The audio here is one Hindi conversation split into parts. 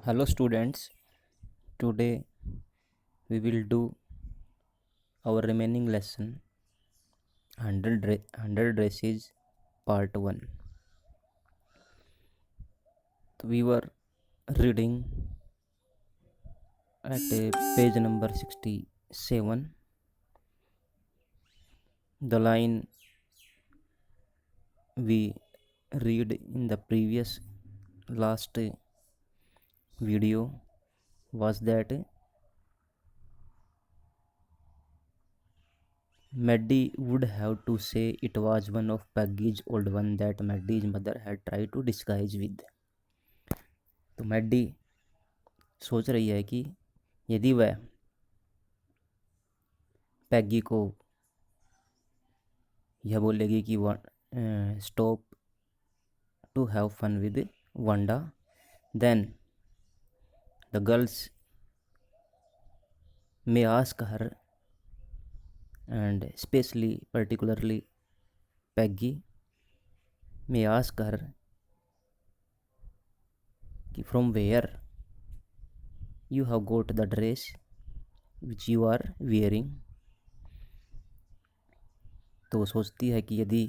Hello students, today we will do our remaining lesson 100 dresses part 1. We were reading at page number 67. The line we read in the previous last video was that Maddie would have to say it was one of Peggy's old one that Maddie's mother had tried to disguise with. तो मैडी सोच रही है कि यदि वह पैगी को यह बोलेगी कि stop to have fun with Wanda, then the girls may ask her, and especially particularly Peggy may ask her कि from where you have got the dress which you are wearing. तो सोचती है कि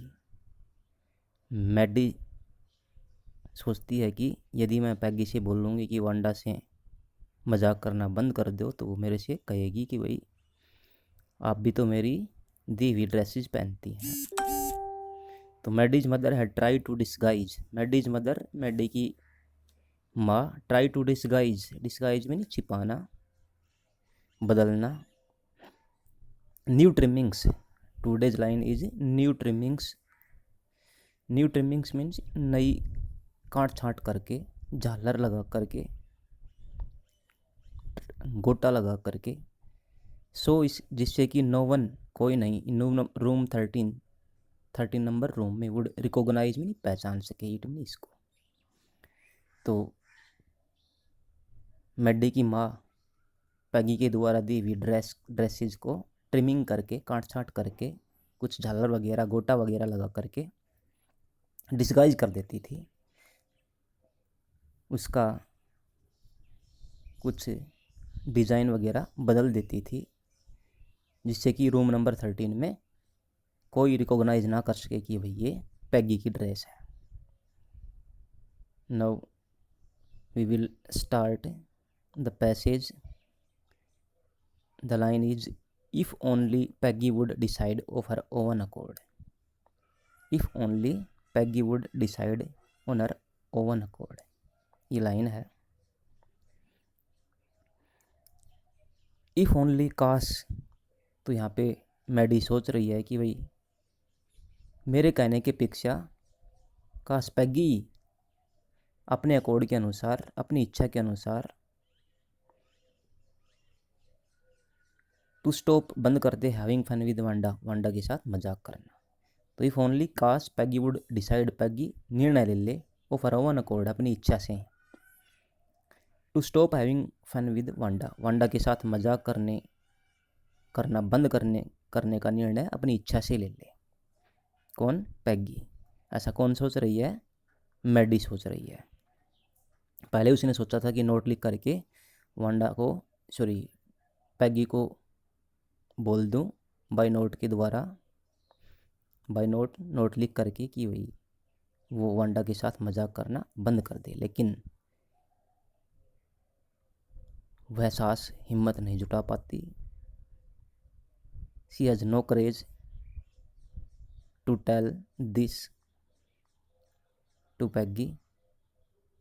मैडी सोचती है कि यदि मैं पैगी से बोलूँगी कि वांडा से मजाक करना बंद कर दो तो वो मेरे से कहेगी कि भाई आप भी तो मेरी दी हुई ड्रेसेस पहनती हैं. तो मैडीज मदर है try to disguise. Maddy's mother Maddy की माँ ट्राई टू डिस्गाइज. डिस्गाइज में छिपाना, बदलना. New trimmings. Today's line is new trimmings. New trimmings means नई काट छाँट करके, झालर लगा करके, गोटा लगा करके. सो इस जिससे कि नो वन कोई नहीं रूम 13 नंबर रूम में वुड रिकॉग्नाइज में नहीं पहचान सके इट में इसको. तो मैडी की माँ पैगी के द्वारा दी हुई ड्रेसेस को ट्रिमिंग करके, काट छाँट करके, कुछ झालर वगैरह, गोटा वगैरह लगा करके डिस्गाइज कर देती थी. उसका कुछ डिज़ाइन वगैरह बदल देती थी जिससे कि रूम नंबर 13 में कोई रिकॉग्नाइज ना कर सके कि भाई ये पैगी की ड्रेस है. Now we will start the passage. The line is if only Peggy would decide of her own accord. If only Peggy would decide on her own accord. ये लाइन है. If only काश, तो यहाँ पे मैडी सोच रही है कि भाई मेरे कहने के अपेक्षा काश पैगी अपने अकॉर्ड के अनुसार, अपनी इच्छा के अनुसार टू स्टॉप बंद कर दे having fun with Wanda, Wanda के साथ मजाक करना. तो इफ ओनली काश पैगी वुड डिसाइड, पैगी निर्णय ले ले वो फॉर ओन अकॉर्ड, अपनी इच्छा से, to stop having fun with Wanda, Wanda के साथ मजाक करना बंद करने का निर्णय अपनी इच्छा से ले ले. कौन? पैगी. ऐसा कौन सोच रही है? मैडी सोच रही है. पहले उसने सोचा था कि नोट लिख करके वांडा को, पैगी को बोल दूं बाय नोट के द्वारा, बाय नोट लिख करके कि भाई वो वांडा के साथ मजाक करना बंद कर दे. लेकिन वह साहस हिम्मत नहीं जुटा पाती. She has no courage to tell this to Peggy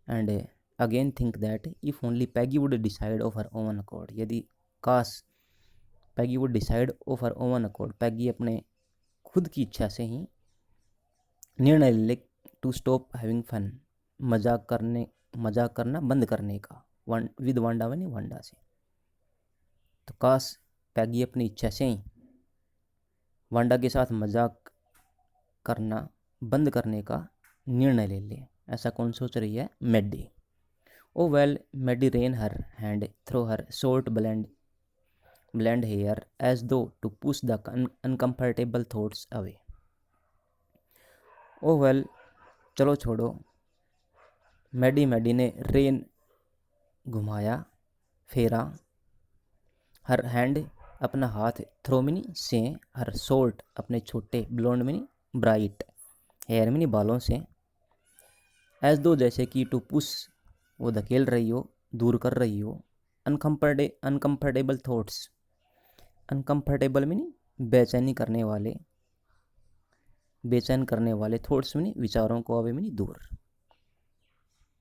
and again think that if only Peggy would decide of her own accord. यदि काश Peggy would decide of her own accord, Peggy अपने खुद की इच्छा से ही निर्णय ले टू स्टॉप हैविंग फन, मजाक करना बंद करने का, विद वांडा में नहीं, वांडा से. तो काश पैगी अपनी इच्छा से ही वांडा के साथ मजाक करना बंद करने का निर्णय ले ले. ऐसा कौन सोच रही है? Maddy. Oh well, Maddy ran her hand through her short blend hair as though to push the uncomfortable thoughts away. Oh well, चलो छोड़ो. मैडी ने रेन घुमाया, फेरा, हर हैंड अपना हाथ, थ्रो मिनी से, हर शॉर्ट अपने छोटे, blonde meaning bright, hair meaning बालों से, एज दो जैसे कि, टू पुश वो धकेल रही हो, दूर कर रही हो, अनकंफर्टेबल थॉट्स, अनकंफर्टेबल मिनी बेचैनी करने वाले, बेचैन करने वाले थॉट्स मिनी विचारों को अवे मिनी दूर।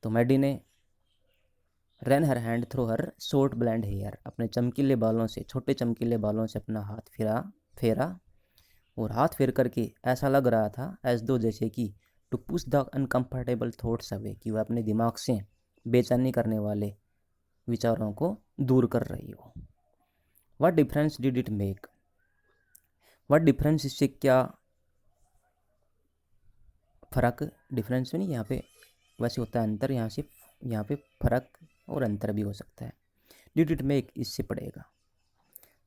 तो मैडी ने रन हर हैंड थ्रू हर शॉर्ट ब्लैंड हेयर, अपने चमकीले बालों से, छोटे चमकीले बालों से अपना हाथ फेरा और हाथ फेर करके ऐसा लग रहा था एज दो जैसे कि, to push the uncomfortable thoughts away, कि वह अपने दिमाग से बेचैनी करने वाले विचारों को दूर कर रही हो। What difference did it make, what difference, इससे क्या फ़र्क, डिफरेंस नहीं यहाँ पे वैसे होता है अंतर, यहाँ पे फ़र्क और अंतर भी हो सकता है। डिड इट मेक, इससे पड़ेगा।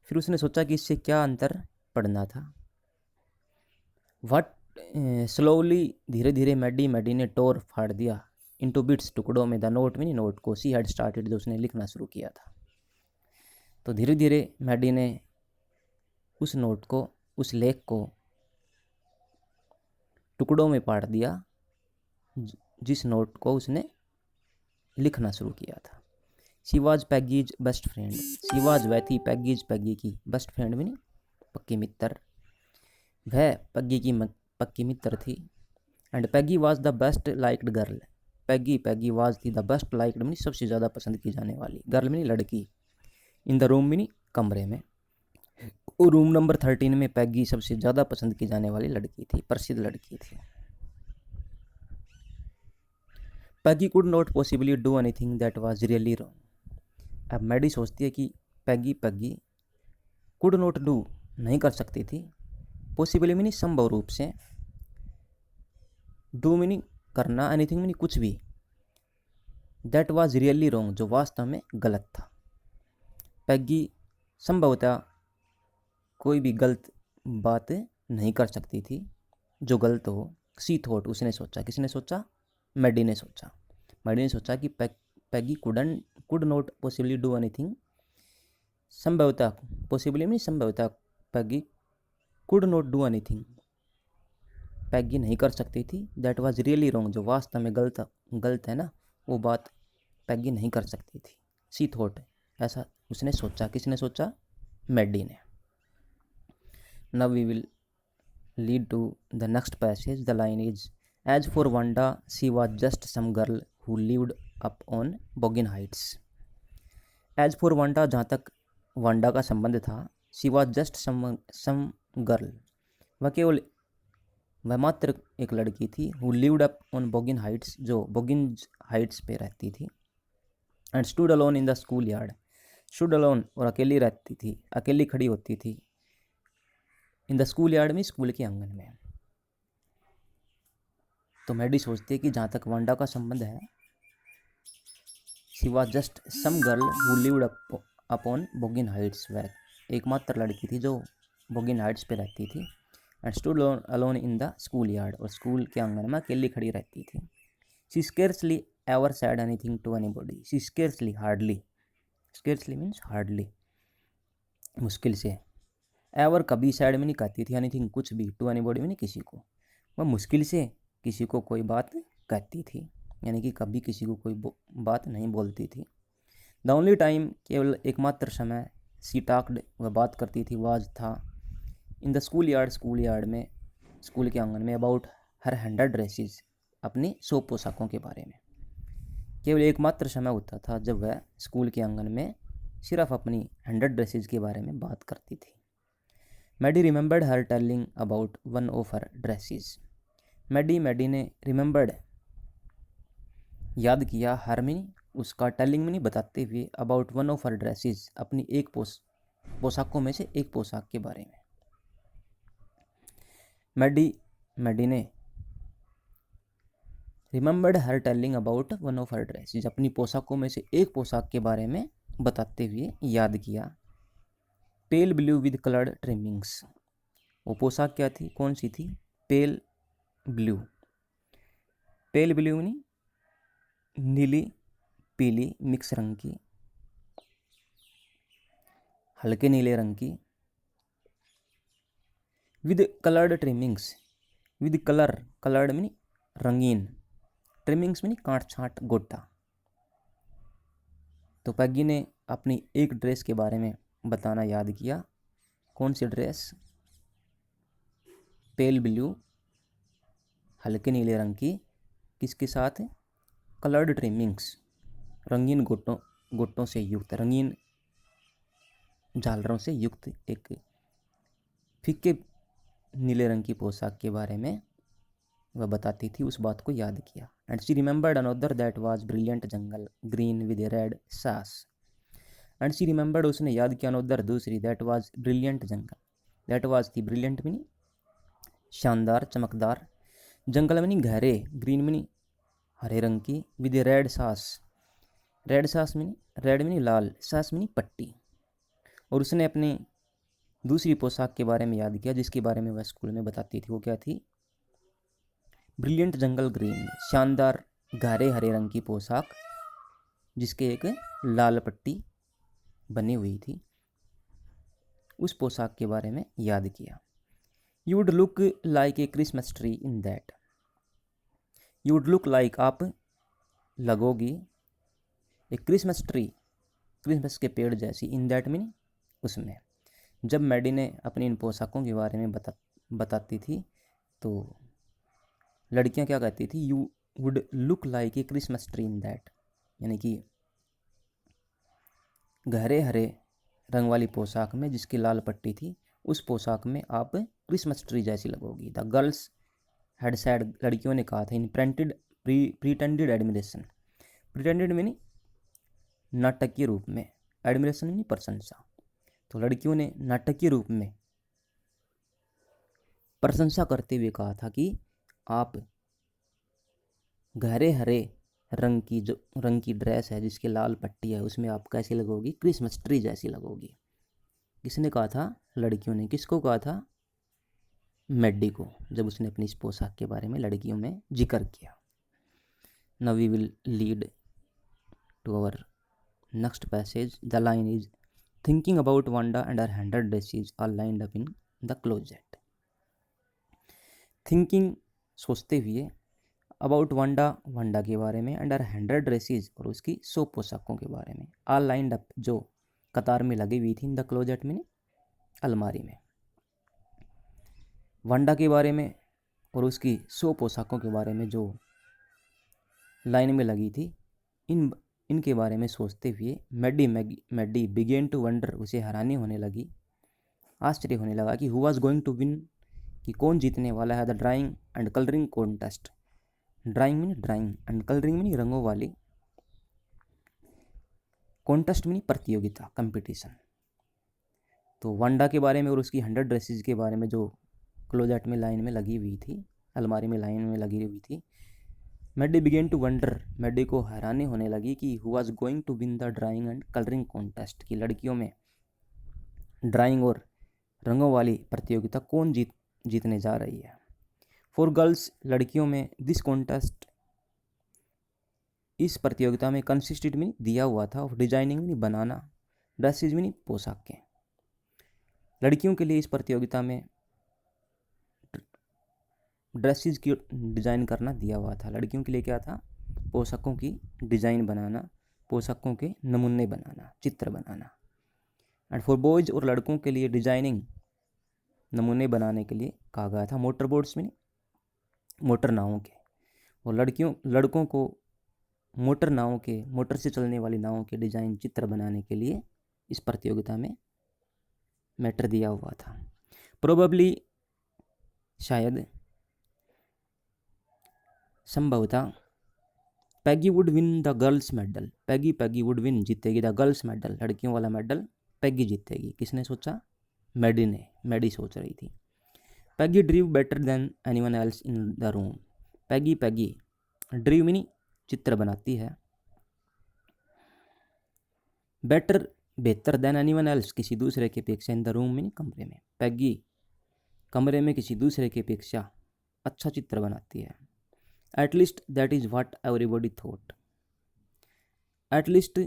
फिर उसने सोचा कि इससे क्या अंतर पड़ना था। व्हाट, स्लोली, धीरे धीरे मैडी ने टोर फाड़ दिया, इनटू बिट्स, टुकड़ों में, द नोट मिनी नोट को, सी हैड स्टार्टेड, जो उसने लिखना शुरू किया था। तो धीरे धीरे मैडी ने उस नोट को, उस लेख को टुकड़ों में पाड़ दिया जिस नोट को उसने लिखना शुरू किया था। She was Peggy's best friend, she was वह थी, पैगीज पैगी की, बेस्ट फ्रेंड भी नहीं पक्की मित्र, वह पग्गी की पक्की मित्र थी। And Peggy was the best liked girl, Peggy was थी द बेस्ट लाइक्ड मिनी सबसे ज़्यादा पसंद की जाने वाली, गर्ल मिनी लड़की, इन द रूम मिनी कमरे में, और रूम नंबर 13 में पैगी सबसे ज़्यादा पसंद की जाने वाली लड़की थी, प्रसिद्ध लड़की थी। Peggy could not possibly do anything that was really wrong. अब मैडी सोचती है कि पैगी कुड नॉट डू, नहीं कर सकती थी, पॉसिबली मीनी संभव रूप से, डू मीनी करना, एनीथिंग मीनी कुछ भी, दैट वाज रियली रॉन्ग, जो वास्तव में गलत था। पैगी संभवतः कोई भी गलत बात नहीं कर सकती थी जो गलत हो। सी थॉट, उसने सोचा, किसने सोचा, मैडी ने सोचा। मैडी ने सोचा कि Peggy could not possibly do anything, संभवतः, पॉसिबली मीनी संभवतः, Peggy could not do anything, Peggy नहीं कर सकती थी, दैट वाज रियली रॉन्ग, जो वास्तव में गलत है ना, वो बात पैगी नहीं कर सकती थी। सी थॉट, ऐसा उसने सोचा, किसने सोचा, मैडी ने। Now we will lead to the next passage, the line is, as for Wanda she was just some girl who lived up on Boggin Heights. As for Wanda, जहाँ तक वांडा का संबंध था, she was just some girl, वह मात्र एक लड़की थी, who lived up on Boggin Heights, जो बोगिन हाइट्स पे रहती थी, and stood alone in the school yard, stood alone, और अकेली रहती थी, अकेली खड़ी होती थी, इन द स्कूल यार्ड में, स्कूल के आंगन में। तो मैडी सोचती है कि जहाँ तक वांडा का संबंध है, she was just some girl who lived upon Boggin Heights, वह एकमात्र लड़की थी जो बोगिन हाइट्स पे रहती थी, and stood alone in the school yard, और स्कूल के आंगन में अकेली खड़ी रहती थी। She scarcely ever said anything to anybody, she scarcely, hardly, scarcely means hardly, मुश्किल से, एवर कभी सैड में नहीं कहती थी, एनीथिंग कुछ भी, टू एनीबॉडी में नहीं किसी को, वह मुश्किल से किसी को कोई बात कहती थी, यानी कि कभी किसी को कोई बात नहीं बोलती थी। द ओनली टाइम, केवल एकमात्र समय, सी टॉक्ड, वह बात करती थी, वाज था, इन the school yard, school yard में, स्कूल के आंगन में, अबाउट हर 100 ड्रेसेस, अपनी 100 पोशाकों के बारे में। केवल एकमात्र समय होता था जब वह स्कूल के आंगन में सिर्फ अपनी 100 ड्रेसेस के बारे में बात करती थी। Maddie remembered her telling about one of her dresses, Maddie ने रिमेंबर्ड, याद किया, हर मिनी, उसका, टेलिंग मिनी बताते हुए, about one of her dresses, अपनी एक पोशाकों में से एक पोशाक के बारे में। मैडी ने remembered her telling about one of her dresses, अपनी पोशाकों में से एक पोशाक के बारे में बताते हुए याद किया, pale blue with coloured trimmings, वो पोशाक क्या थी, कौन सी थी, पेल ब्लू, पेल ब्लू नीली पीली मिक्स रंग की, हल्के नीले रंग की, with coloured trimmings, with colour, coloured मीनी रंगीन, ट्रिमिंग्स मीनी काट छाट गोटा। तो पैगी ने अपनी एक ड्रेस के बारे में बताना याद किया। कौन सी ड्रेस? पेल ब्लू, हल्के नीले रंग की, किसके साथ? कलर्ड ट्रिमिंग्स, रंगीन गोटों से युक्त, रंगीन झालरों से युक्त एक फीके नीले रंग की पोशाक के बारे में वह बताती थी। उस बात को याद किया। And she remembered another that was brilliant jungle green with red सास। एंड शी रिमेंबर्ड, उसने याद किया, अनदर दूसरी, that was brilliant jungle, that was थी, ब्रिलियंट मीनी शानदार चमकदार, जंगल मीनी गहरे, ग्रीन मीनी हरे रंग की, विद रेड सास, रेड सास मीनी रेड मीनी लाल, सास मीनी पट्टी। और उसने अपनी दूसरी पोशाक के बारे में याद किया जिसके बारे में वह स्कूल में बताती थी। वो क्या थी? ब्रिलियंट जंगल ग्रीन, शानदार गहरे हरे रंग की पोशाक जिसके एक लाल पट्टी बनी हुई थी। उस पोशाक के बारे में याद किया। You would look like a Christmas tree in that, you would look like, आप लगोगी, ए क्रिसमस ट्री, क्रिसमस के पेड़ जैसी, इन दैट मीन उसमें। जब मैडी ने अपनी इन पोशाकों के बारे में बताती थी तो लड़कियां क्या कहती थी? You would look like a Christmas tree in that, यानी कि गहरे हरे रंग वाली पोशाक में जिसकी लाल पट्टी थी, उस पोशाक में आप क्रिसमस ट्री जैसी लगोगी। द गर्ल्स हैड सैड, लड़कियों ने कहा था, इन प्रीटेंडेड एडमिरेशन, प्रीटेंडेड मीनी नाटकीय रूप में, एडमिरेशन मीनी प्रशंसा। तो लड़कियों ने नाटकीय रूप में प्रशंसा करते हुए कहा था कि आप गहरे हरे रंग की, जो रंग की ड्रेस है जिसकी लाल पट्टी है, उसमें आप कैसी लगोगी? क्रिसमस ट्री जैसी लगोगी। किसने कहा था? लड़कियों ने। किसको कहा था? मैडी को, जब उसने अपनी इस पोशाक के बारे में लड़कियों में जिक्र किया। Now we will lead to our next passage. The line is thinking about Wanda and her 100 dresses are lined up in the closet. Thinking, सोचते हुए, अबाउट वांडा, वांडा के बारे में, एंड हर 100 ड्रेसेस, और उसकी 100 पोशाकों के बारे में, आर लाइंड अप, जो कतार में लगी हुई थी, इन द क्लोजेट में, अलमारी में। वांडा के बारे में और उसकी 100 पोशाकों के बारे में जो लाइन में लगी थी, इनके बारे में सोचते हुए मैडी बिगेन टू वंडर, उसे हैरानी होने लगी, आश्चर्य होने लगा कि who was going to win, कि कौन जीतने वाला है, the drawing and colouring contest. Drawing मीनी ड्राइंग, एंड कलरिंग मीनी रंगों वाली, कॉन्टेस्ट मीनी प्रतियोगिता, कंपटीशन। तो वांडा के बारे में और उसकी 100 ड्रेसेस के बारे में जो क्लोजेट में लाइन में लगी हुई थी, अलमारी में लाइन में लगी हुई थी, Maddy began to wonder, Maddy को हैरानी होने लगी कि who was going to win the drawing and colouring contest, की लड़कियों में ड्राइंग और रंगों वाली प्रतियोगिता कौन जीतने जा रही है। फॉर गर्ल्स, लड़कियों में, दिस कॉन्टेस्ट, इस प्रतियोगिता में, कंसिस्टेड में दिया हुआ था, ऑफ डिजाइनिंग में बनाना, ड्रेसेज में पोशाकें। लड़कियों के लिए इस प्रतियोगिता में ड्रेसेस की डिज़ाइन करना दिया हुआ था। लड़कियों के लिए क्या था? पोशाकों की डिज़ाइन बनाना, पोशाकों के नमूने बनाना, चित्र बनाना। एंड फॉर बॉयज़, और लड़कों के लिए डिजाइनिंग, नमूने बनाने के लिए कहा गया था, मोटर बोट्स में, मोटर नावों के। और लड़कों को मोटर नावों के, मोटर से चलने वाली नावों के डिज़ाइन, चित्र बनाने के लिए इस प्रतियोगिता में मैटर दिया हुआ था। प्रोबेबली, शायद, संभवतः, Peggy would win the girls medal, Peggy would win, जीतेगी, द गर्ल्स मेडल, लड़कियों वाला मेडल पैगी जीतेगी। किसने सोचा? मैडी ने, मैडी सोच रही थी। Peggy drew better than anyone else in the room, Peggy drew meaning चित्र बनाती है, बेटर बेहतर, देन एनीवन एल्स किसी दूसरे की अपेक्षा, इन द रूम मीनी कमरे में, पैगी कमरे में किसी दूसरे की अपेक्षा अच्छा चित्र बनाती है। At least that is what everybody thought, at least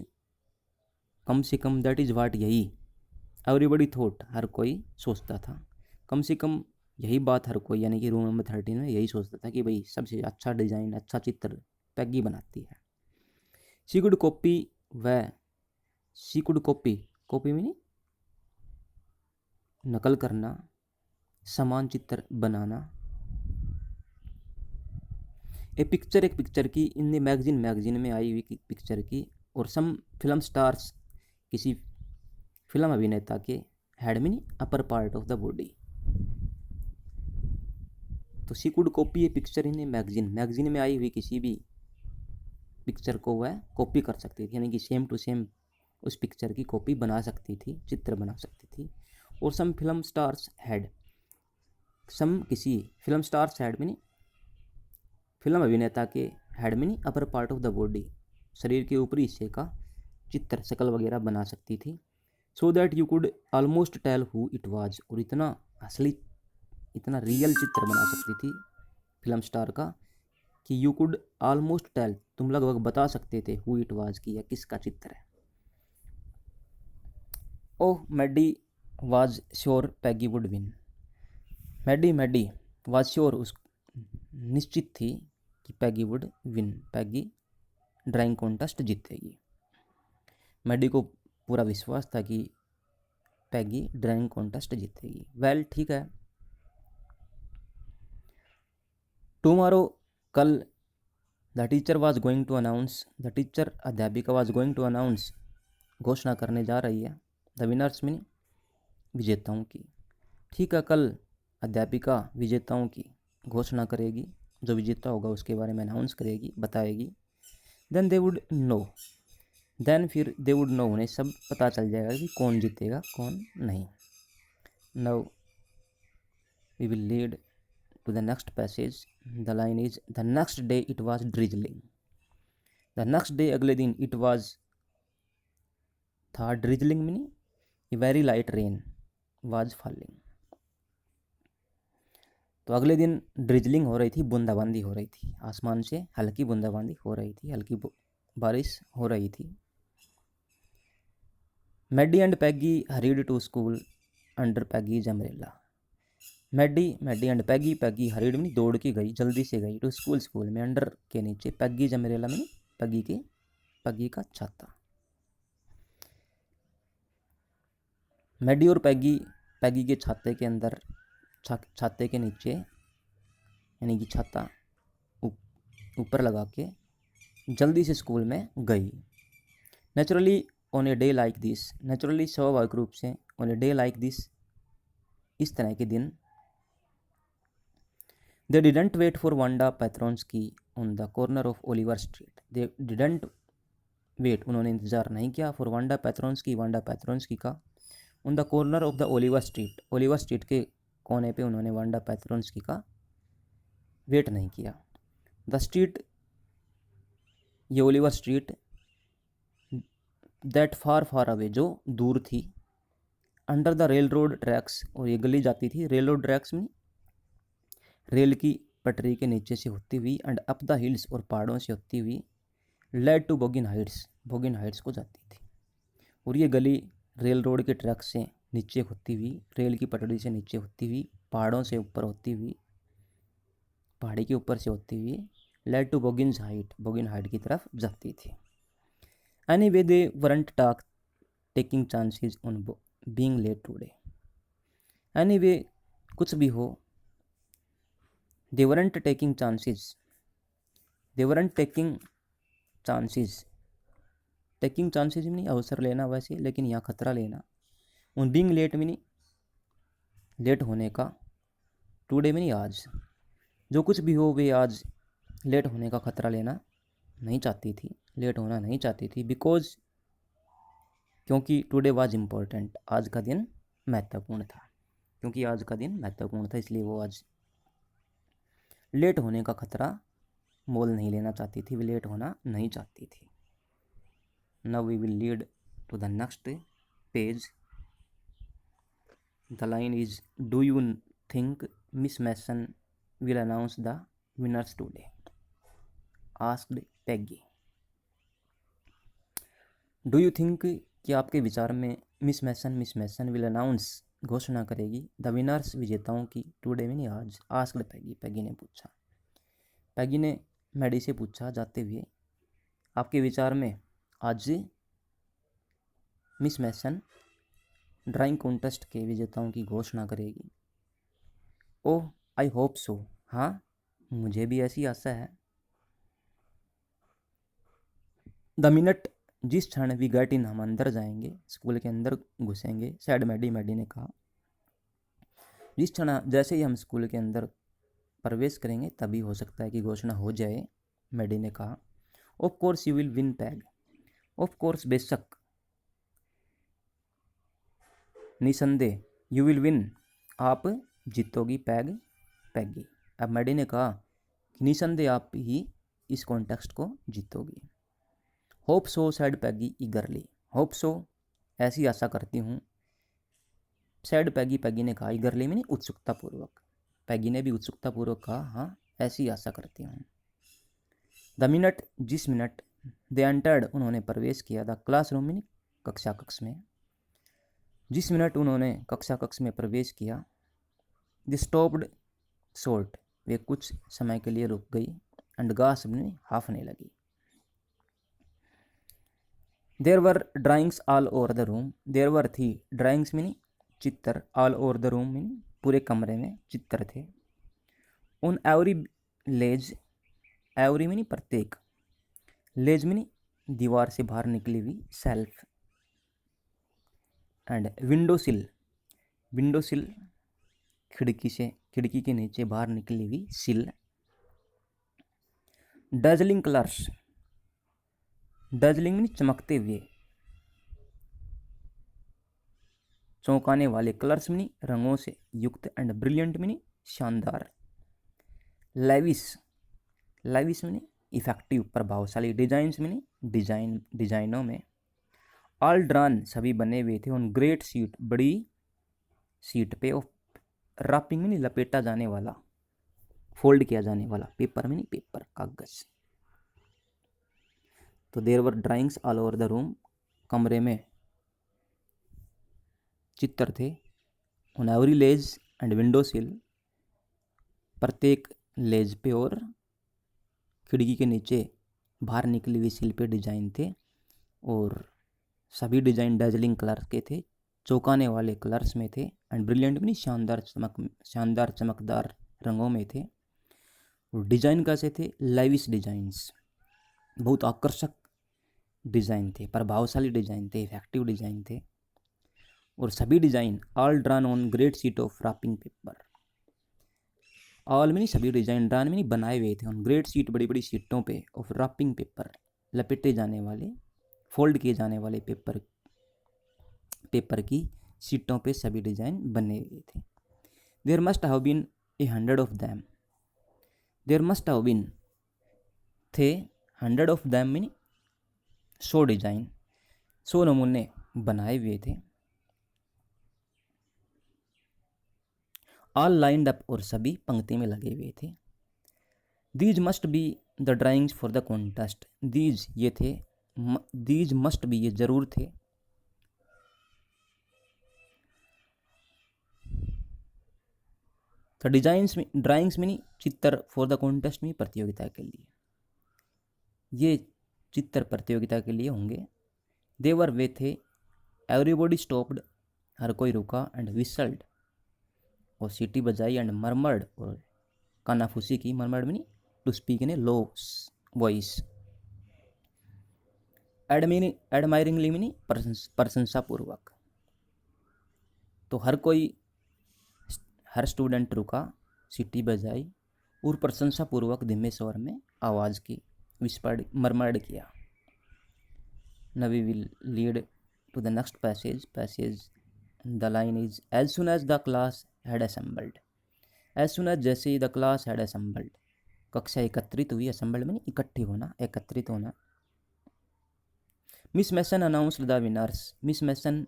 कम से कम दैट इज़ वाट, यही एवरीबडी थॉट, हर कोई सोचता था, कम से कम यही बात हर कोई, यानी कि रूम नंबर 13 में यही सोचता था कि भाई सबसे अच्छा डिज़ाइन, अच्छा चित्र पैगी बनाती है। शी कुड कॉपी, वह she could copy, copy meaning नकल करना, समान चित्र बनाना। एक पिक्चर की इन द मैगजीन में आई हुई पिक्चर की, और सम फिल्म स्टार्स, किसी फिल्म अभिनेता के head meaning upper part of the body. तो she could copy a picture in a magazine में आई हुई किसी भी पिक्चर को वह कॉपी कर सकती थी, यानी कि सेम टू सेम उस पिक्चर की कॉपी बना सकती थी, चित्र बना सकती थी। और सम फिल्म स्टार्स हैड, सम किसी फिल्म स्टार्स हैड मीनी फिल्म अभिनेता के head meaning upper part of the body, शरीर के ऊपरी हिस्से का चित्र, शक्ल वगैरह बना सकती थी। So that you could almost tell who it was, और इतना असली, इतना रियल चित्र बना सकती थी फिल्म स्टार का कि यू कुड ऑलमोस्ट टेल, तुम लगभग बता सकते थे, हु इट वाज की, या किसका चित्र है। Oh Maddie was sure Peggy would win, Maddie was sure, उस निश्चित थी कि Peggy would win, Peggy drawing contest जीतेगी। मैडी को पूरा विश्वास था कि पैगी ड्राइंग कॉन्टेस्ट जीतेगी। वेल ठीक है, टुमारो, कल, the teacher was going to announce, the teacher अध्यापिका वाज गोइंग टू अनाउंस, घोषणा करने जा रही है, द विनर्स मीन विजेताओं की। ठीक है, कल अध्यापिका विजेताओं की घोषणा करेगी, जो विजेता होगा उसके बारे में अनाउंस करेगी, बताएगी। Then they would know, then फिर दे वुड नो, उन्हें सब पता चल जाएगा कि कौन जीतेगा कौन नहीं। Now we will lead to the next passage. The line is, the next day it was drizzling. The next day, अगले दिन, it was था, drizzling meaning a very light rain was falling. तो अगले दिन ड्रिजलिंग हो रही थी, बूंदाबांदी हो रही थी, आसमान से हल्की बूंदाबांदी हो रही थी, हल्की बारिश हो रही थी। Maddy and Peggy hurried to school under Peggy's umbrella. Maddy and Peggy hurried में दौड़ के गई, जल्दी से गई, टू स्कूल में, अंडर के नीचे, पैगीज अम्ब्रेला में पैगी का छाता। मैडी और पैगी के छाते के अंदर, छाते के नीचे, यानी कि छाता ऊपर लगा के जल्दी से स्कूल में गई। Naturally on a day like this, naturally स्वाभाविक रूप से, on a day like this, इस तरह के दिन, they didn't wait for Wanda Petronsky on the corner of Oliver Street. They didn't wait, उन्होंने इंतज़ार नहीं किया, for Wanda Petronsky का, on the corner of the Oliver Street, Oliver street के कोने पे उन्होंने वांडा पैथरोन्स्की का वेट नहीं किया। द स्ट्रीट, ये Oliver street, that far away, जो दूर थी, under the rail road tracks, और ये गली जाती थी रेल रोड ट्रैक्स में, रेल की पटरी के नीचे से होती हुई, एंड अप द हिल्स, और पहाड़ों से होती हुई, लेड टू बोगिन हाइट्स को जाती थी। और ये गली रेल रोड के ट्रैक से नीचे होती हुई, रेल की पटरी से नीचे होती हुई, पहाड़ों से ऊपर होती हुई, पहाड़ी के ऊपर से होती हुई, लेड टू बोगिन हाइट की तरफ जाती थी। Anyway they weren't taking chances on being late today. Anyway, कुछ भी हो, they weren't taking chances, taking chances नहीं अवसर लेना वैसे, लेकिन यहाँ खतरा लेना। उन बीइंग लेट में नहीं, लेट होने का, टुडे में नहीं आज, जो कुछ भी हो वे आज लेट होने का खतरा लेना नहीं चाहती थी, लेट होना नहीं चाहती थी, बिकॉज, क्योंकि टुडे वाज इम्पोर्टेंट, आज का दिन महत्वपूर्ण था, क्योंकि आज का दिन महत्वपूर्ण था, इसलिए वो आज लेट होने का खतरा मोल नहीं लेना चाहती थी, वे लेट होना नहीं चाहती थी। Now we will lead to the next page. The line is, do you think Miss Mason will announce the winners today, asked Peggy. Do you think कि आपके विचार में मिस मैसन विल अनाउंस घोषणा करेगी द विनर्स विजेताओं की टुडे में नहीं आज आस्क्ड पैगी पैगी ने पूछा। पैगी ने मैडी से पूछा जाते हुए आपके विचार में आज मिस मैसन ड्राइंग कॉन्टेस्ट के विजेताओं की घोषणा करेगी। ओह आई होप सो, हाँ मुझे भी ऐसी आशा है। द मिनट जिस क्षण वी गेट इन हम अंदर जाएंगे स्कूल के अंदर घुसेंगे सैड मैडी ने कहा। जिस क्षण जैसे ही हम स्कूल के अंदर प्रवेश करेंगे तभी हो सकता है कि घोषणा हो जाए, मैडी ने कहा। Of course you will win peg, of course बेशक, निसंदेह, यू विल विन आप जीतोगी पैग पैगी। अब मैडी ने कहा कि निसंदेह आप ही इस कॉन्टेक्स्ट को जीतोगी। होप सो सैड पैगी ईगरली, होप सो ऐसी आशा करती हूँ, सैड पैगी ने कहा ईगरली में उत्सुकता पूर्वक। पैगी ने भी उत्सुकता पूर्वक कहा हाँ ऐसी आशा करती हूँ। द मिनट जिस मिनट दे एंटर्ड उन्होंने प्रवेश किया द क्लासरूम में कक्षा कक्ष में, जिस मिनट उन्होंने कक्षा कक्ष में प्रवेश किया द स्टॉप्ड शॉर्ट वे कुछ समय के लिए रुक गई एंड गास्प्ड में हाफने लगी। There were drawings all over the room, there were थी ड्राइंग्स में चित्र, ऑल ओवर द रूम में पूरे कमरे में चित्र थे। ऑन एवरी लेज, एवरी में प्रत्येक, लेज में दीवार से बाहर निकली हुई सेल्फ, एंड विंडो सिल, विंडो सिल खिड़की के नीचे बाहर निकली हुई सिल। डजलिंग कलर्स, डजलिंग में चमकते हुए चौंकाने वाले, कलर्स में रंगों से युक्त, एंड ब्रिलियंट में शानदार। लेविस, लेविस में इफेक्टिव प्रभावशाली, डिजाइन्स में डिजाइनों में। ऑल ड्रान सभी बने हुए थे, ऑन ग्रेट शीट बड़ी शीट पे, ऑफ रैपिंग में लपेटा जाने वाला, फोल्ड किया जाने वाला, पेपर में पेपर कागज। तो there were drawings all over the room, कमरे में चित्र थे। On every ledge and window sill, प्रत्येक लेज पे और खिड़की के नीचे बाहर निकली हुई सिल पे डिजाइन थे, और सभी डिजाइन डैजलिंग कलर के थे, चौंकाने वाले कलर्स में थे, एंड ब्रिलियंट में शानदार चमकदार रंगों में थे। और डिजाइन कैसे थे? लाइविश डिजाइंस, बहुत आकर्षक डिजाइन थे, प्रभावशाली डिजाइन थे, इफेक्टिव डिजाइन थे। और सभी design all drawn on great sheet of wrapping paper, all में सभी डिजाइन ड्रान में बनाए हुए थे ऑन ग्रेट शीट बड़ी बड़ी शीटों पे, ऑफ रैपिंग पेपर लपेटे जाने वाले, फोल्ड किए जाने वाले पेपर की शीटों पे सभी डिजाइन बने हुए थे। There must have been 100 of them, there must have been थे 100 ऑफ दैम में 100 डिजाइन, 100 नमूने बनाए हुए थे। ऑल लाइंड अप और सभी पंक्ति में लगे हुए थे। These must be the drawings for the contest, these ये थे, दीज मस्ट बी ये जरूर थे, तो डिजाइंस में ड्राइंग्स में नहीं चित्र, फॉर द कॉन्टेस्ट में प्रतियोगिता के लिए, ये चित्र प्रतियोगिता के लिए होंगे। देवर वे थे, एवरीबॉडी स्टॉप्ड हर कोई रुका, एंड विसल्ड और सीटी बजाई, एंड मरमर्ड और कानाफूसी की, मरमर्ड में to speak in a low voice, admiringly में प्रशंसा पूर्वक। तो हर स्टूडेंट रुका, सीटी बजाई और प्रशंसा पूर्वक धीमे स्वर में आवाज़ की, विस्पर्ड मरमर्ड किया। Now we will lead to the next passage. The line is as soon as the class had assembled, as soon as जैसे ही the class had assembled, कक्षा एकत्रित हुई, assembled में इकट्ठी होना, एकत्रित होना। Miss Mason announced the winners, Miss Mason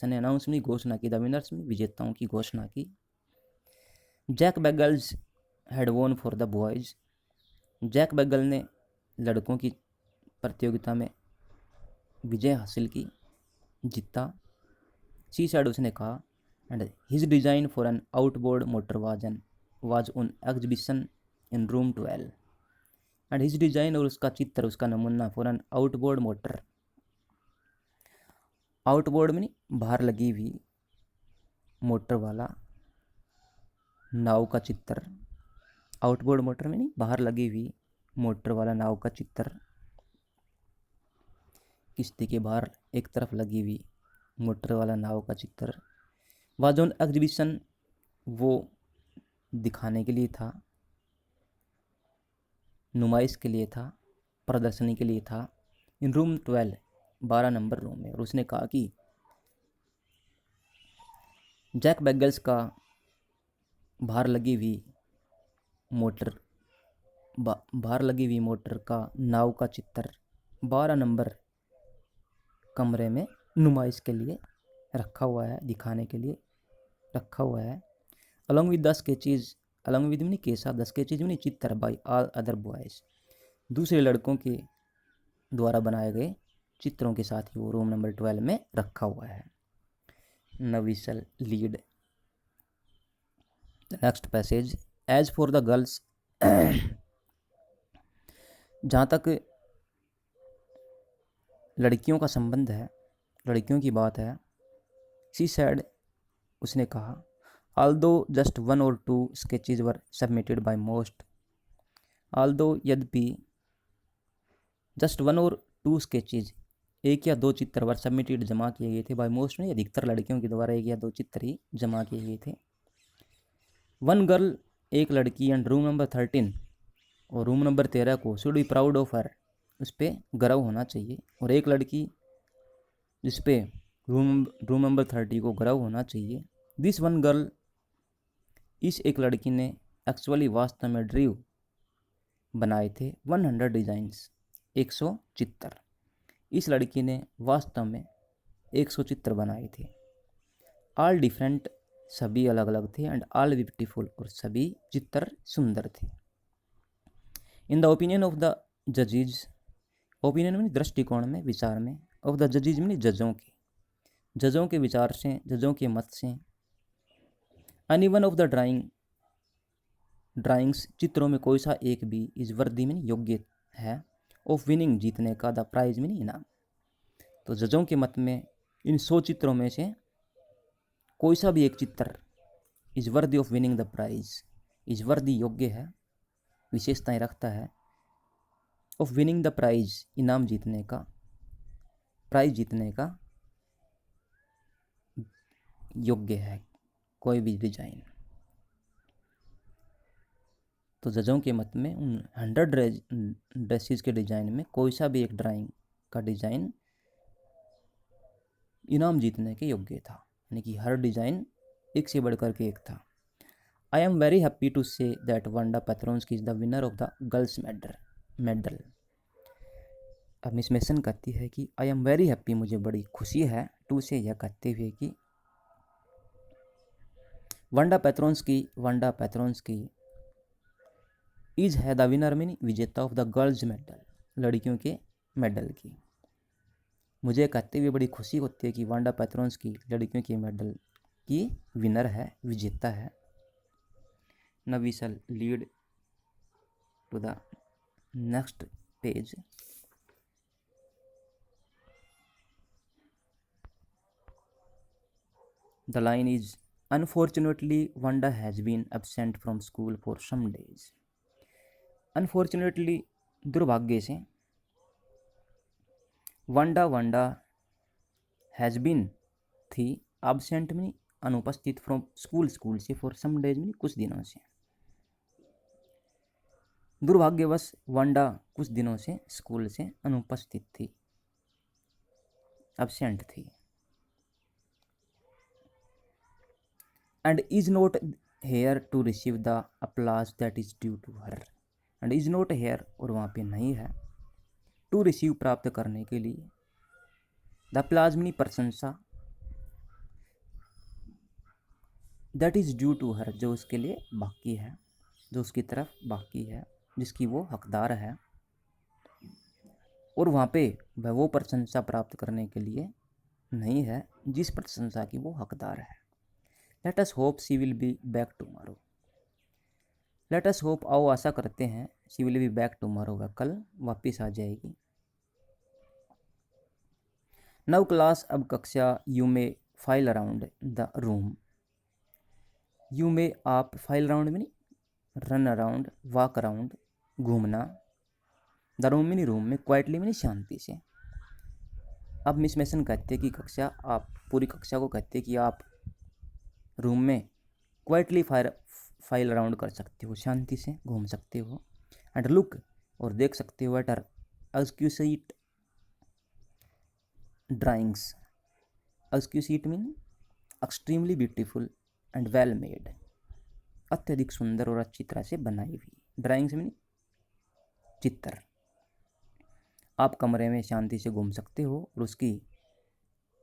ने अनाउंस में घोषणा की, द विनर्स में विजेताओं की घोषणा की। Jack Bagels had won for the boys, Jack Bagel ने लड़कों की प्रतियोगिता में विजय हासिल की, जीता। शी सैड, उसने कहा, and his design for an outboard motor was on exhibition in room 12। And his design, और उसका चित्र, उसका नमूना, for an outboard motor, outboard में नहीं बाहर लगी हुई मोटर वाला नाव का चित्र, आउटबोर्ड मोटर में नहीं बाहर लगी हुई मोटर वाला नाव का चित्र, किश्ती के बाहर एक तरफ लगी हुई मोटर वाला नाव का चित्र, वाज ऑन एग्जिबिशन, वो दिखाने के लिए था, नुमाइश के लिए था, प्रदर्शनी के लिए था, इन रूम 12, 12 नंबर रूम में। और उसने कहा कि जैक बैगल्स का बाहर लगी हुई मोटर, बाहर लगी हुई मोटर का नाव का चित्र 12 नंबर कमरे में नुमाइश के लिए रखा हुआ है, दिखाने के लिए रखा हुआ है। Along with 10 sketches, along with में के साथ 10 स्केचेज में चित्र बाय ऑल अदर बॉयज़, दूसरे लड़कों के द्वारा बनाए गए चित्रों के साथ ही वो रूम नंबर 12 में रखा हुआ है। Now we shall lead the next passage. As for the girls, जहाँ तक लड़कियों का संबंध है, लड़कियों की बात है, शी सैड, उसने कहा, although just 1 or 2 sketches were submitted by most, although यद्यपि just 1 or 2 sketches, एक या दो चित्र वर सबमिटेड जमा किए गए थे, बाय मोस्ट में अधिकतर लड़कियों के द्वारा एक या दो चित्र ही जमा किए गए थे। वन गर्ल, एक लड़की, एंड रूम नंबर 13, और रूम नंबर 13 को, should be proud of her, उस पर गर्व होना चाहिए, और एक लड़की जिस पे रूम नंबर 30 को गर्व होना चाहिए। दिस वन गर्ल, इस एक लड़की ने एक्चुअली वास्तव में ड्रीव बनाए थे 100 डिज़ाइंस, 100 चित्र। इस लड़की ने वास्तव में 100 चित्र बनाए थे। ऑल डिफरेंट, सभी अलग अलग थे, एंड ऑल ब्यूटीफुल, और सभी चित्र सुंदर थे। In the opinion of the जजेज, ओपिनियन में दृष्टिकोण में, विचार में, ऑफ द जजेज में जजों के विचार से, जजों के मत से, any one of the drawings, चित्रों में कोई सा एक भी, इस वर्दी में योग्य है, ऑफ विनिंग, जीतने का, द प्राइज में इनाम। तो जजों के मत में इन 100 चित्रों में से कोई सा भी एक चित्र is worthy of winning the prize, is worthy, योग्य है, विशेषताएं रखता है, ऑफ विनिंग द प्राइज, इनाम जीतने का, प्राइज जीतने का योग्य है कोई भी डिजाइन। तो जजों के मत में उन 100 ड्रेसेस के डिजाइन में कोई सा भी एक ड्राइंग का डिजाइन इनाम जीतने के योग्य था, यानी कि हर डिजाइन एक से बढ़कर के एक था। I am very happy to say that Wanda Petronski is the winner of the girls medal. अब मिस मेसन कहती है कि आई एम वेरी हैप्पी, मुझे बड़ी खुशी है, टू से यह कहते हुए कि वांडा पेत्रोंस्की इज है द विनर, मीन विजेता, ऑफ द गर्ल्स मेडल, लड़कियों के मेडल की। मुझे कहते हुए बड़ी खुशी होती है कि वांडा पेत्रोंस्की लड़कियों के मेडल की विनर है, विजेता है। Now we shall lead to the next page. The line is, unfortunately, Wanda has been absent from school for some days. Unfortunately, दुर्भाग्य से, वांडा हैज बीन थी, absent में अनुपस्थित, फ्रॉम स्कूल से, फॉर सम डेज में कुछ दिनों से। दुर्भाग्यवश वांडा कुछ दिनों से स्कूल से अनुपस्थित थी, absent थी। and is not here to receive the applause that is due to her, and is not here, और वहाँ पे नहीं है, to receive, प्राप्त करने के लिए, the applause में प्रशंसा, that is due to her, जो उसके लिए बाकी है, जो उसकी तरफ बाकी है, जिसकी वो हकदार है। और वहाँ पे वह वो प्रशंसा प्राप्त करने के लिए नहीं है जिस प्रशंसा की वो हकदार है। Let us hope she will be back tomorrow. Let us hope, आओ आशा करते हैं, she will be back tomorrow, वह कल वापिस आ जाएगी। नव क्लास, अब कक्षा, you may file around the room. You में आप, फाइल अराउंड में नहीं, रन अराउंड, वॉक अराउंड, घूमना, द रूम में नहीं, रूम में, क्वाइटली में नहीं, शांति से। अब मिस मेसन कहते हैं कि कक्षा, आप पूरी कक्षा को कहते हैं कि आप रूम में क्वाइटली फाइल अराउंड कर सकते हो, शांति से घूम सकते हो। एंड लुक, और देख सकते हो, eight are exquisite drawings. Exquisite mean extremely beautiful and well made, अत्यधिक सुंदर और अच्छी तरह से बनाई हुई। ड्राइंग्स मीन चित्र। आप कमरे में शांति से घूम सकते हो और उसकी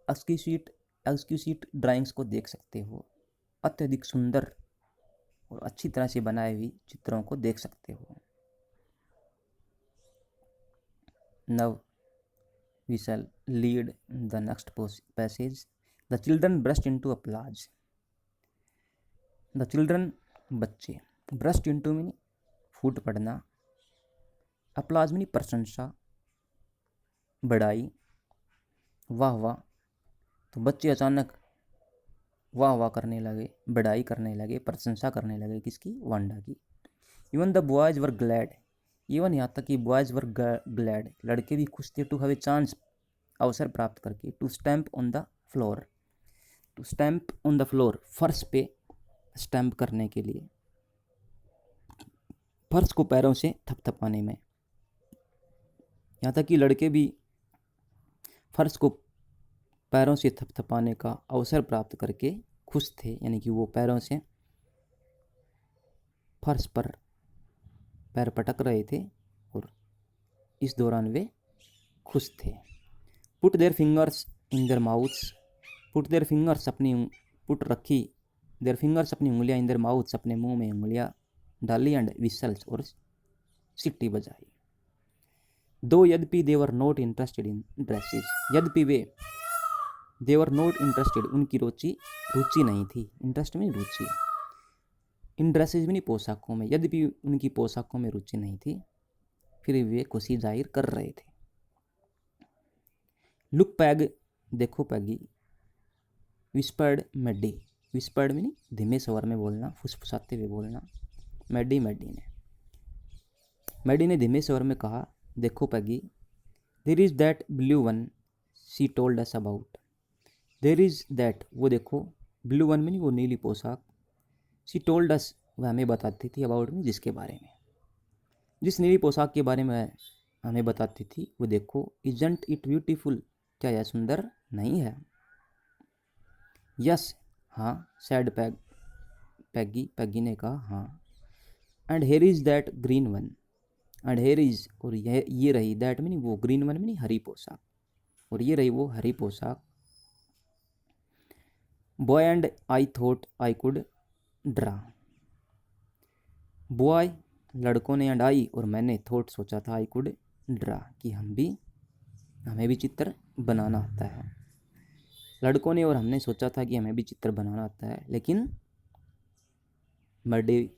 एक्सक्यूसीट ड्राइंग्स को देख सकते हो, अत्यधिक सुंदर और अच्छी तरह से बनाई हुई चित्रों को देख सकते हो। Now we shall lead the next passage. The children burst into applause. The children, बच्चे, ब्रस्ट इनटू मीनी फूट पड़ना, अपलाज मीनी प्रशंसा, बढ़ाई, वाह वाह। तो बच्चे अचानक वाह वाह करने लगे, बढ़ाई करने लगे, प्रशंसा करने लगे, किसकी? वांडा की। Even the boys were glad, even यहाँ तक कि बॉयज वर ग्लैड, लड़के भी खुश थे, टू हैव ए चांस, अवसर प्राप्त करके, to stamp on the floor, to stamp on the floor, फर्श पे स्टैम्प करने के लिए, फर्श को पैरों से थपथपाने में। यहाँ तक कि लड़के भी फर्श को पैरों से थपथपाने का अवसर प्राप्त करके खुश थे, यानी कि वो पैरों से फर्श पर पैर पटक रहे थे और इस दौरान वे खुश थे। Put their fingers in their mouths, put their fingers, अपनी पुट रखी, देयर फिंगर्स अपनी उंगलियां, इन देयर माउथ्स अपने मुंह में उंगलियां डाली, एंड विसल्स और सिट्टी बजाई। दो, यद्यपि, they were not interested in dresses, यद्यपि वे, दे वर नॉट इंटरेस्टेड, उनकी रुचि नहीं थी, इंटरेस्ट में रुचि, इन ड्रेसेज में नहीं, पोशाकों में, यद्यपि उनकी पोशाकों में रुचि नहीं थी, फिर वे खुशी जाहिर कर रहे थे। लुक पैग, देखो पैगी, विस्पर्ड मैडी, विस्पर्ड में नहीं, धीमे स्वर में बोलना, फुसफुसाते हुए बोलना, मैडी ने धीमे स्वर में कहा, देखो Peggy, there is that blue one she told us about, there is that, वो देखो, ब्लू वन में नहीं, वो नीली पोशाक, शी टोल्ड अस, वह हमें बताती थी, अबाउट में, जिसके बारे में, जिस नीली पोशाक के बारे में हमें बताती थी, वो देखो, इजंट इट ब्यूटीफुल, क्या यह सुंदर नहीं है? यस, हाँ, सैड पैगी ने कहा, हाँ। And here is that green one, and here is, और ये रही, दैट में नहीं, वो, ग्रीन वन में नहीं, हरी पोशाक, और ये रही वो हरी पोशाक। Boy and I thought I could draw, boy, लड़कों ने, एंड आई, और मैंने, थॉट, सोचा था, आई कुड ड्रा, कि हमें भी चित्र बनाना आता है। लड़कों ने और हमने सोचा था कि हमें भी चित्र बनाना आता है, लेकिन मैडी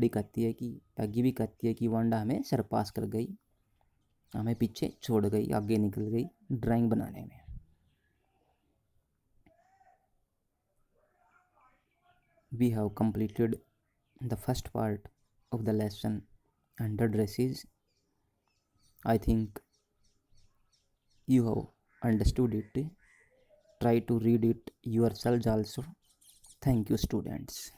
कहती है कि, पैगी भी कहती है कि वांडा हमें सरपास कर गई, हमें पीछे छोड़ गई, आगे निकल गई ड्राइंग बनाने में। We have completed the first part of the lesson under dresses. I think you have understood it. Try to read it yourselves also. Thank you, students.